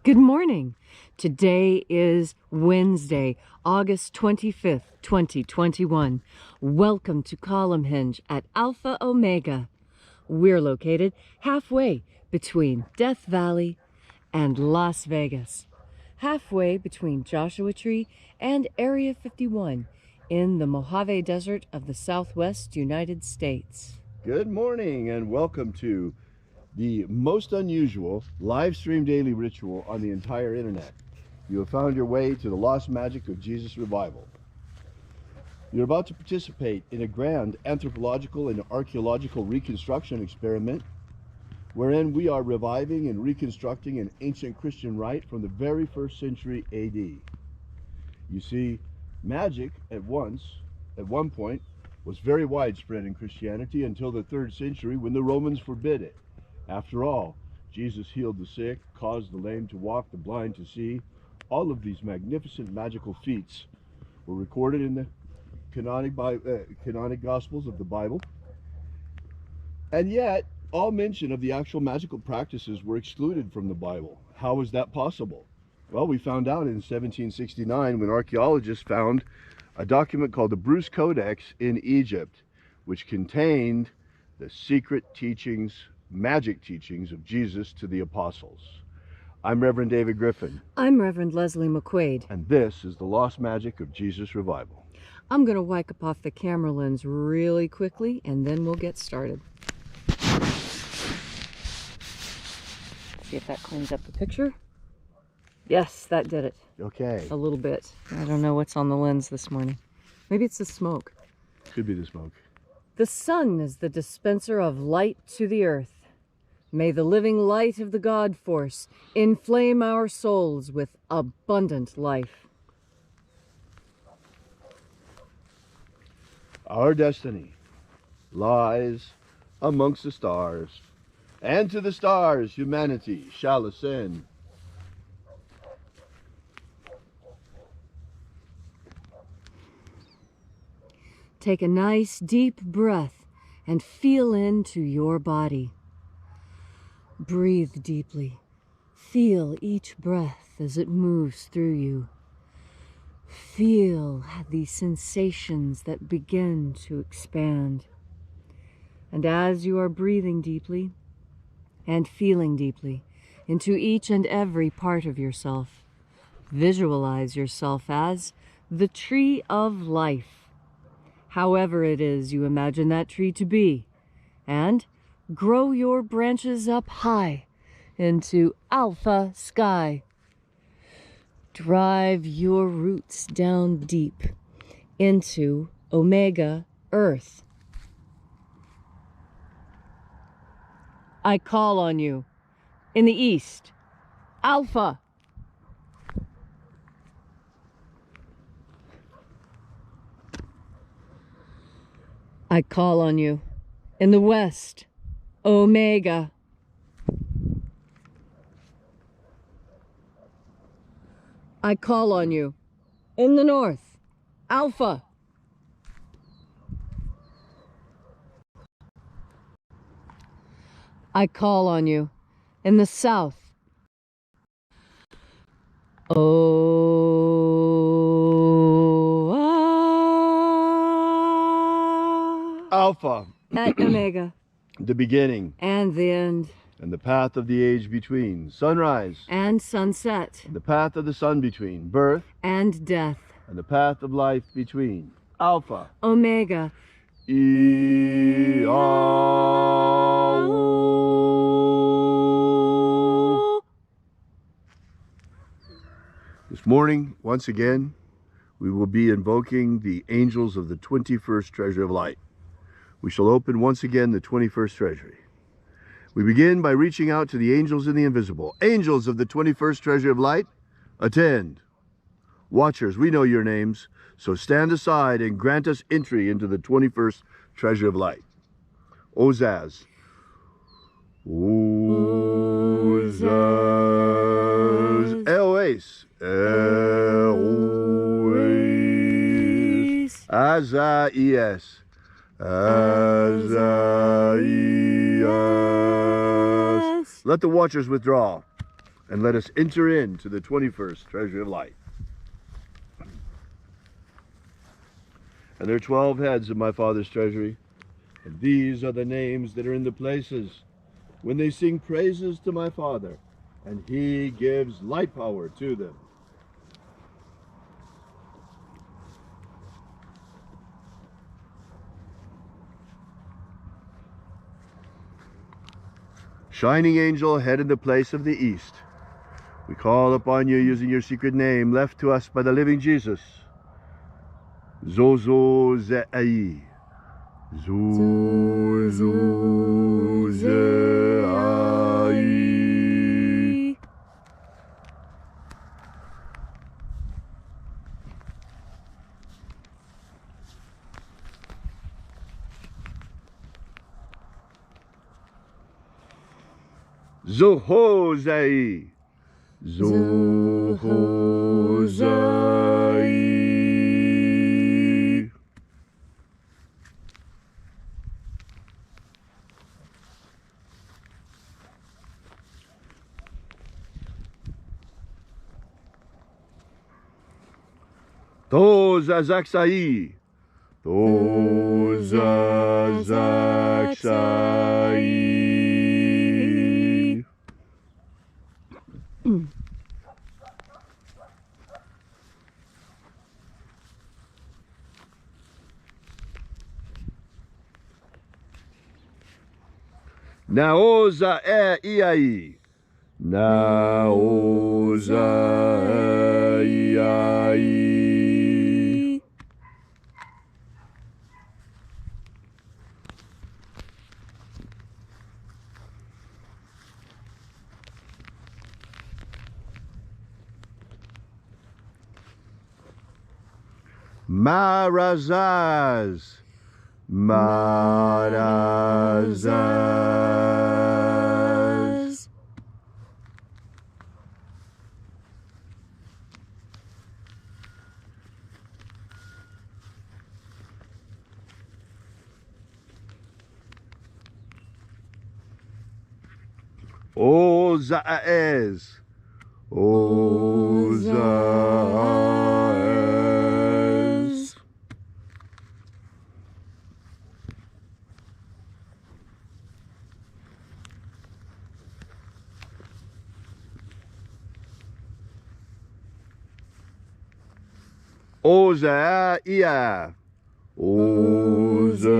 Good morning. Today is Wednesday, August 25th, 2021. Welcome to Column Hinge at Alpha Omega. We're located halfway between Death Valley and Las Vegas, halfway between Joshua Tree and Area 51 in the Mojave Desert of the Southwest United States. Good morning and welcome to the most unusual live stream daily ritual on the entire internet. You have found your way to the lost magic of Jesus revival. You're about to participate in a grand anthropological and archaeological reconstruction experiment wherein we are reviving and reconstructing an ancient Christian rite from the very first century AD. You see, magic at one point was very widespread in Christianity until the 3rd century when the Romans forbid it. After all, Jesus healed the sick, caused the lame to walk, the blind to see. All of these magnificent magical feats were recorded in the canonic Gospels of the Bible. And yet, all mention of the actual magical practices were excluded from the Bible. How was that possible? Well, we found out in 1769 when archaeologists found a document called the Bruce Codex in Egypt, which contained the secret teachings, magic teachings of Jesus to the apostles. I'm Reverend David Griffin. I'm Reverend Leslie McQuade. And this is the lost magic of Jesus revival. I'm going to wipe off the camera lens really quickly and then we'll get started. See if that cleans up the picture. Yes, that did it. Okay. A little bit. I don't know what's on the lens this morning. Maybe it's the smoke. Could be the smoke. The sun is the dispenser of light to the earth. May the living light of the God force inflame our souls with abundant life. Our destiny lies amongst the stars, and to the stars humanity shall ascend. Take a nice deep breath and feel into your body. Breathe deeply. Feel each breath as it moves through you. Feel the sensations that begin to expand. And as you are breathing deeply and feeling deeply into each and every part of yourself, visualize yourself as the tree of life, however it is you imagine that tree to be, and grow your branches up high into alpha sky. Drive your roots down deep into omega earth. I call on you in the east, alpha. I call on you in the west, omega. I call on you in the north, alpha. I call on you in the south, Alpha. At omega. The beginning. And the end. And the path of the age between. Sunrise. And sunset. And the path of the sun between. Birth. And death. And the path of life between. Alpha. Omega. This morning, once again, we will be invoking the angels of the 21st Treasure of Light. We shall open once again the 21st Treasury. We begin by reaching out to the angels in the invisible. Angels of the 21st Treasure of Light, attend. Watchers, we know your names, so stand aside and grant us entry into the 21st Treasure of Light. Ozaz. Ozaz. Eoes. Eoes. Azaias. Azaias. Let the watchers withdraw. and let us enter into the 21st treasury of light. And there are 12 heads of my Father's treasury, and these are the names that are in the places when they sing praises to my Father, and he gives light power to them. Shining angel, head in the place of the east, we call upon you using your secret name left to us by the living Jesus. Zozo Ze'ai. Zozo Ze'ai. Zohozai. Zohozai. Tozazaksai. Tozazaksai. Naoza iai. Naoza iai. Marazaz. Marazaz. Ozaez. Ozaez. Ozaia. Ozaia.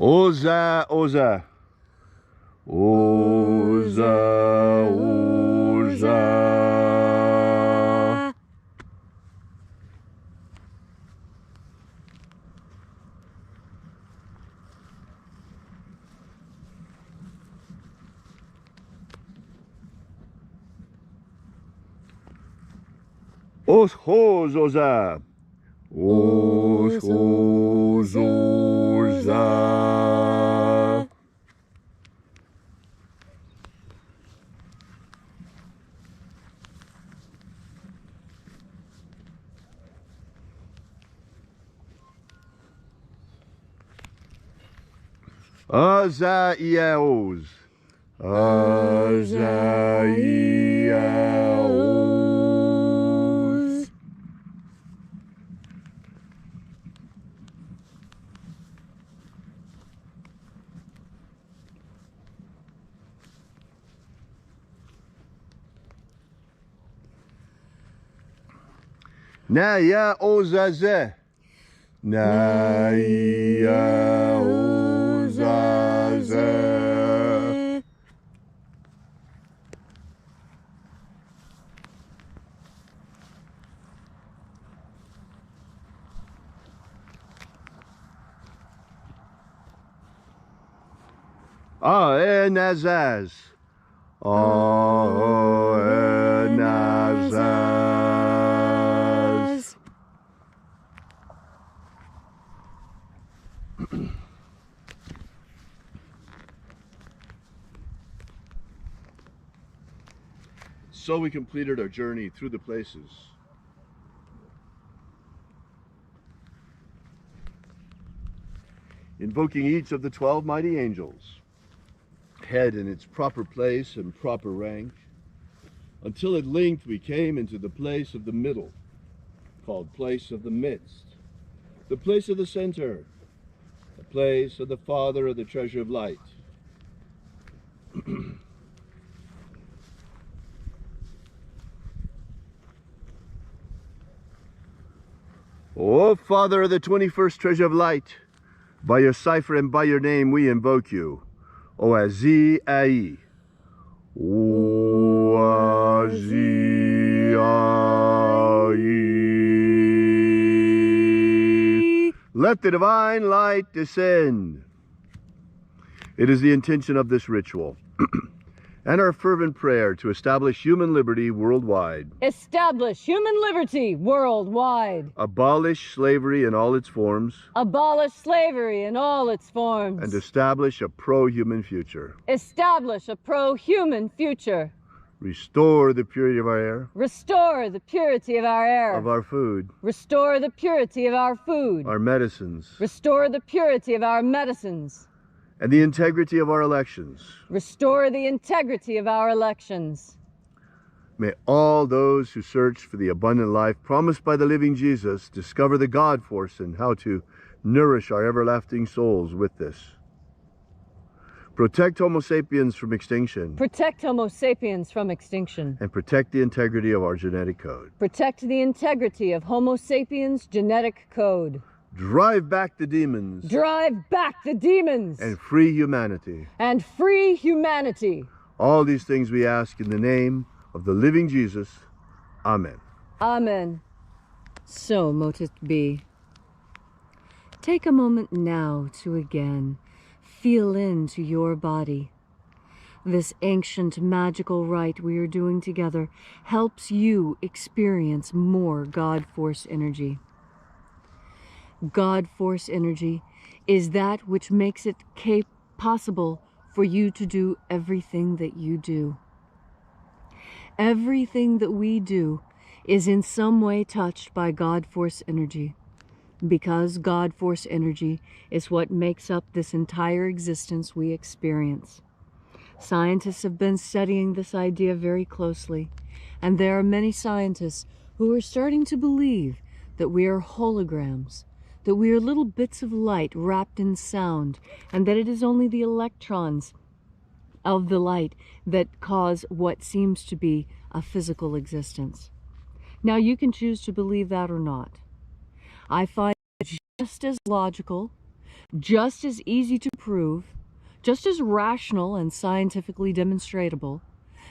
Oza, Oza. Oza, Oza. Os hos, Oza. Os hos, Oza. Azaiaos. Azaiaos. Naya ozaze. Naya ozaze. Enazaz. Enazaz. So we completed our journey through the places. Invoking each of the 12 mighty angels, head in its proper place and proper rank, until at length we came into the place of the middle, called place of the midst, the place of the center, the place of the Father of the treasure of light. O Father of the 21st treasure of light, by your cipher and by your name we invoke you. Oazi-ai. Oazi-ai. Let the divine light descend. It is the intention of this ritual and our fervent prayer to establish human liberty worldwide. Establish human liberty worldwide. Abolish slavery in all its forms. Abolish slavery in all its forms. And establish a pro-human future. Establish a pro-human future. Restore the purity of our air. Restore the purity of our air. Of our food. Restore the purity of our food. Our medicines. Restore the purity of our medicines. And the integrity of our elections. Restore the integrity of our elections. May all those who search for the abundant life promised by the living Jesus discover the God force and how to nourish our everlasting souls with this. Protect Homo sapiens from extinction. Protect Homo sapiens from extinction. And protect the integrity of our genetic code. Protect the integrity of Homo sapiens' genetic code. Drive back the demons. Drive back the demons. And free humanity. And free humanity. All these things we ask in the name of the living Jesus. Amen. Amen. So mote it be. Take a moment now to again feel into your body. This ancient magical rite we are doing together helps you experience more God Force energy. God Force energy is that which makes it possible for you to do everything that you do. Everything that we do is in some way touched by God Force energy, because God Force energy is what makes up this entire existence we experience. Scientists have been studying this idea very closely, and there are many scientists who are starting to believe that we are holograms, that we are little bits of light wrapped in sound, and that it is only the electrons of the light that cause what seems to be a physical existence. Now, you can choose to believe that or not. I find it just as logical, just as easy to prove, just as rational and scientifically demonstrable,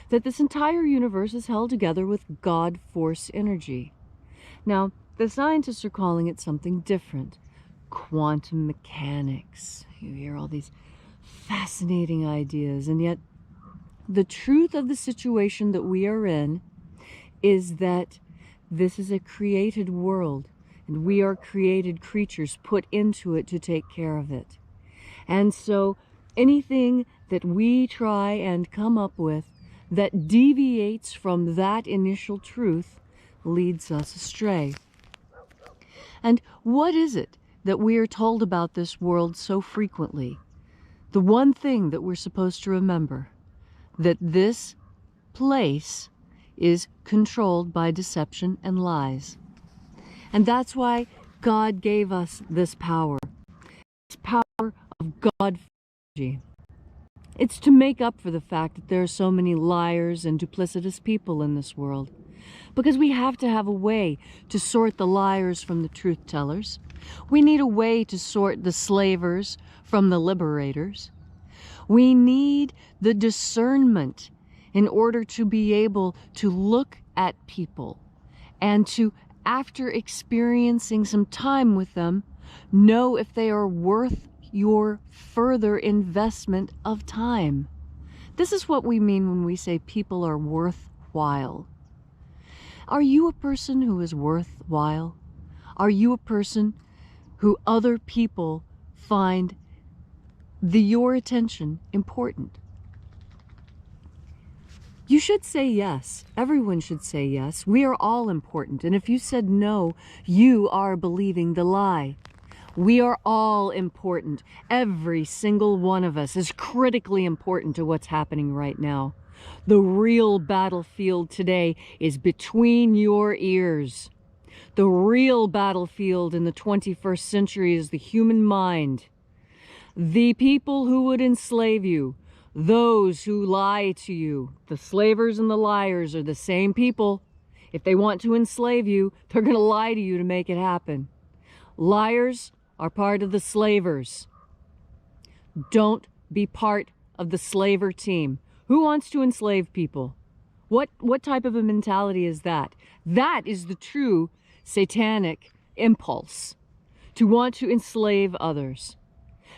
that this entire universe is held together with God Force energy. Now, the scientists are calling it something different. Quantum mechanics. You hear all these fascinating ideas, and yet the truth of the situation that we are in is that this is a created world, and we are created creatures put into it to take care of it. And so anything that we try and come up with that deviates from that initial truth leads us astray. And what is it that we are told about this world so frequently? The one thing that we're supposed to remember, that this place is controlled by deception and lies. And that's why God gave us this power of God energy. It's to make up for the fact that there are so many liars and duplicitous people in this world. Because we have to have a way to sort the liars from the truth-tellers. We need a way to sort the slavers from the liberators. We need the discernment in order to be able to look at people and to, after experiencing some time with them, know if they are worth your further investment of time. This is what we mean when we say people are worthwhile. Are you a person who is worthwhile? Are you a person who other people find your attention important? You should say yes. Everyone should say yes. We are all important. And if you said no, you are believing the lie. We are all important. Every single one of us is critically important to what's happening right now. The real battlefield today is between your ears. The real battlefield in the 21st century is the human mind. The people who would enslave you, those who lie to you, the slavers and the liars are the same people. If they want to enslave you, they're going to lie to you to make it happen. Liars are part of the slavers. Don't be part of the slaver team. Who wants to enslave people? What type of a mentality is that? That is the true satanic impulse, to want to enslave others.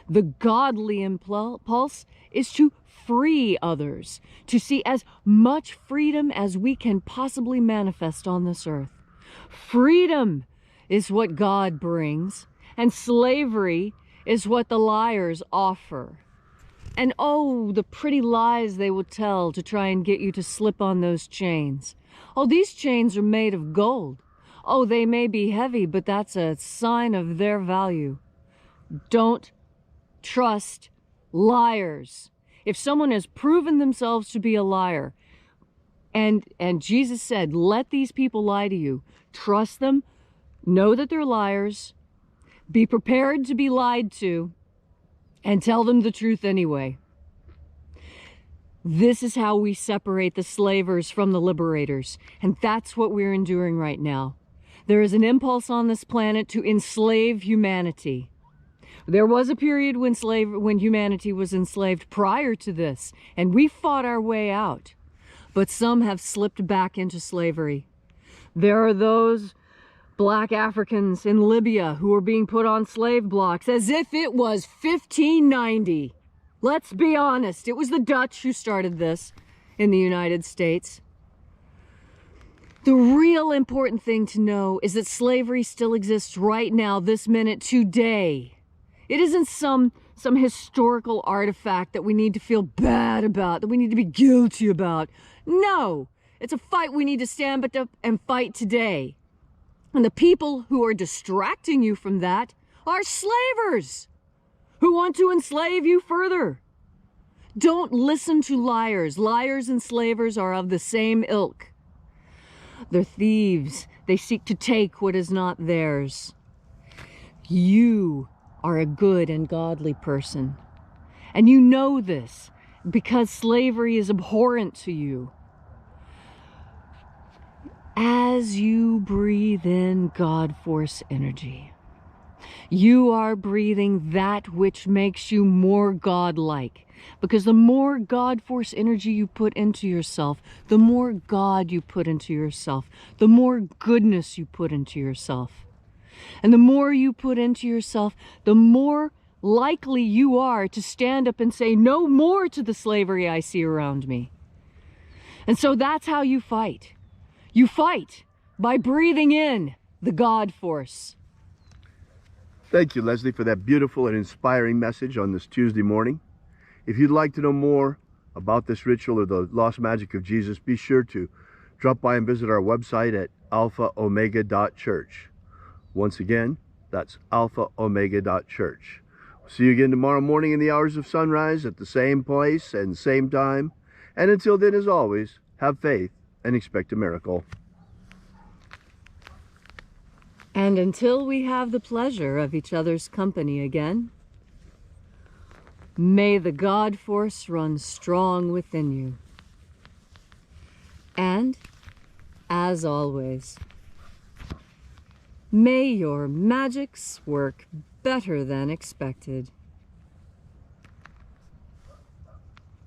The godly impulse is to free others, to see as much freedom as we can possibly manifest on this earth. Freedom is what God brings, and slavery is what the liars offer. And oh, the pretty lies they will tell to try and get you to slip on those chains. Oh, these chains are made of gold. Oh, they may be heavy, but that's a sign of their value. Don't trust liars. If someone has proven themselves to be a liar, and Jesus said, let these people lie to you, trust them, know that they're liars, be prepared to be lied to, and tell them the truth anyway. This is how we separate the slavers from the liberators, and that's what we're enduring right now. There is an impulse on this planet to enslave humanity. There was a period when humanity was enslaved prior to this, and we fought our way out. But some have slipped back into slavery. There are those black Africans in Libya who are being put on slave blocks as if it was 1590. Let's be honest, it was the Dutch who started this in the United States. The real important thing to know is that slavery still exists right now, this minute, today. It isn't some historical artifact that we need to feel bad about, that we need to be guilty about. No, it's a fight we need to stand up and fight today. And the people who are distracting you from that are slavers who want to enslave you further. Don't listen to liars. Liars and slavers are of the same ilk. They're thieves. They seek to take what is not theirs. You are a good and godly person. And you know this because slavery is abhorrent to you. As you breathe in God Force energy, you are breathing that which makes you more God-like. Because the more God Force energy you put into yourself, the more God you put into yourself, the more goodness you put into yourself. And the more you put into yourself, the more likely you are to stand up and say no more to the slavery I see around me. And so that's how you fight. You fight by breathing in the God Force. Thank you, Leslie, for that beautiful and inspiring message on this Tuesday morning. If you'd like to know more about this ritual or the lost magic of Jesus, be sure to drop by and visit our website at alphaomega.church. Once again, that's alphaomega.church. See you again tomorrow morning in the hours of sunrise at the same place and same time. And until then, as always, have faith and expect a miracle. And until we have the pleasure of each other's company again, may the God Force run strong within you. And, as always, may your magics work better than expected.